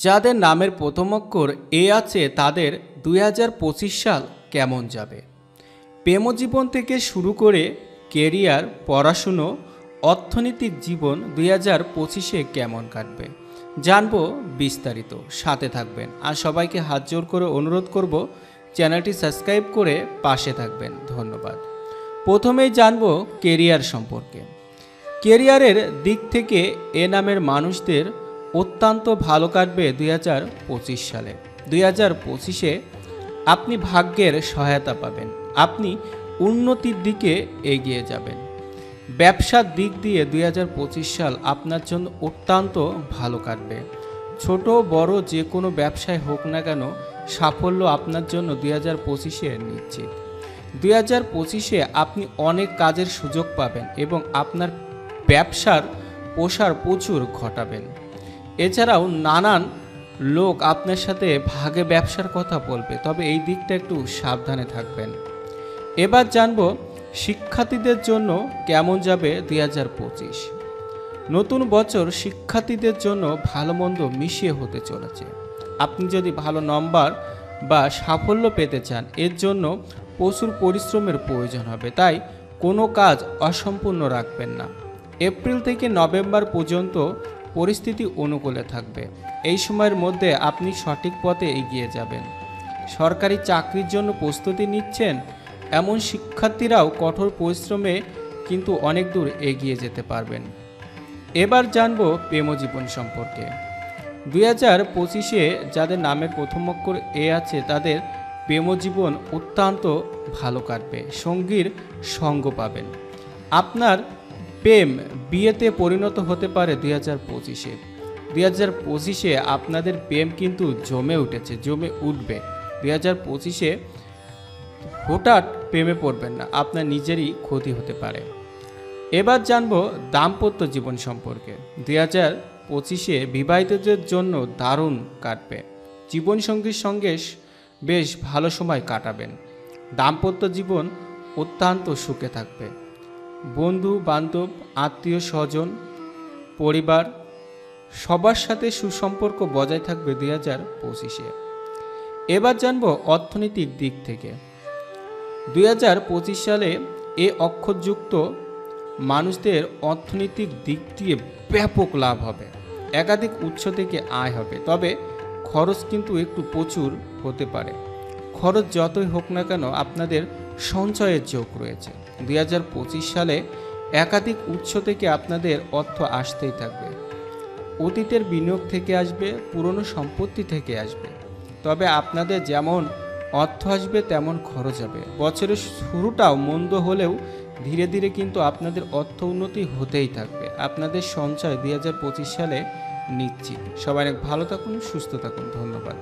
যাদের নামের প্রথম অক্ষর এ আছে তাদের 2025 সাল কেমন যাবে? প্রেমজীবন থেকে শুরু করে কেরিয়ার, পড়াশুনো, অর্থনৈতিক জীবন 2025-এ কেমন কাটবে জানবো বিস্তারিত। সাথে থাকবেন আর সবাইকে হাত জোর করে অনুরোধ করব চ্যানেলটি সাবস্ক্রাইব করে পাশে থাকবেন। ধন্যবাদ। প্রথমেই জানবো কেরিয়ার সম্পর্কে। কেরিয়ারের দিক থেকে এ নামের মানুষদের অত্যন্ত ভালো কাটবে 2025 সালে। 2025-এ আপনি ভাগ্যের সহায়তা পাবেন, আপনি উন্নতির দিকে এগিয়ে যাবেন। ব্যবসার দিক দিয়ে 2025 সাল আপনার জন্য অত্যন্ত ভালো কাটবে। ছোট বড় যে কোনো ব্যবসায় হোক না কেন, সাফল্য আপনার জন্য 2025-এ নিশ্চিত। 2025-এ আপনি অনেক কাজের সুযোগ পাবেন এবং আপনার ব্যবসার প্রসার প্রচুর ঘটাবেন। এছাড়াও নানান লোক আপনার সাথে ভাগে ব্যবসার কথা বলবে, তবে এই দিকটা একটু সাবধানে থাকবেন। এবার জানবো শিক্ষার্থীদের জন্য কেমন যাবে 2025। নতুন বছর শিক্ষার্থীদের জন্য ভালো মন্দ মিশিয়ে হতে চলেছে। আপনি যদি ভালো নম্বর বা সাফল্য পেতে চান, এর জন্য প্রচুর পরিশ্রমের প্রয়োজন হবে, তাই কোনো কাজ অসম্পূর্ণ রাখবেন না। এপ্রিল থেকে নভেম্বর পর্যন্ত পরিস্থিতি অনুকূলে থাকবে। এই সময়ের মধ্যে আপনি সঠিক পথে এগিয়ে যাবেন। সরকারি চাকরির জন্য প্রস্তুতি নিচ্ছেন এমন শিক্ষার্থীরাও কঠোর পরিশ্রমে কিন্তু অনেক দূর এগিয়ে যেতে পারবেন। এবার জানবো প্রেমজীবন সম্পর্কে। 2025-এ যাদের নামের প্রথম অক্ষর এ আছে তাদের প্রেমজীবন অত্যন্ত ভালো কাটবে। সঙ্গীর সঙ্গ পাবেন। আপনার প্রেম বিয়েতে পরিণত হতে পারে 2025-এ। 2025-এ আপনাদের প্রেম কিন্তু জমে উঠেছে, জমে উঠবে। 2025-এ হঠাৎ প্রেমে পড়বেন না, আপনার নিজেরই ক্ষতি হতে পারে। এবার জানবো দাম্পত্য জীবন সম্পর্কে। 2025-এ বিবাহিতদের জন্য দারুণ কাটবে। জীবনসঙ্গীর সঙ্গে বেশ ভালো সময় কাটাবেন। দাম্পত্য জীবন অত্যন্ত সুখে থাকবে। বন্ধু বান্ধব, আত্মীয় স্বজন, পরিবার সবার সাথে সুসম্পর্ক বজায় থাকবে 2025-এ। এবার জানবো অর্থনৈতিক দিক থেকে। 2025 সালে এ অক্ষরযুক্ত মানুষদের অর্থনৈতিক দিক দিয়ে ব্যাপক লাভ হবে। একাধিক উৎস থেকে আয় হবে, তবে খরচ কিন্তু একটু প্রচুর হতে পারে। খরচ যতই হোক না কেন আপনাদের সঞ্চয়ের যোগ রয়েছে। 2025 সালে একাধিক উৎস থেকে আপনাদের অর্থ আসতেই থাকবে। অতীতের বিনিয়োগ থেকে আসবে, পুরনো সম্পত্তি থেকে আসবে, তবে আপনাদের যেমন অর্থ আসবে তেমন খরচ হবে। বছরের শুরুটাও মন্দ হলেও ধীরে ধীরে কিন্তু আপনাদের অর্থ উন্নতি হতেই থাকবে। আপনাদের সঞ্চয় 2025 সালে নিশ্চিত। সবাই অনেক ভালো থাকুন, সুস্থ থাকুন। ধন্যবাদ।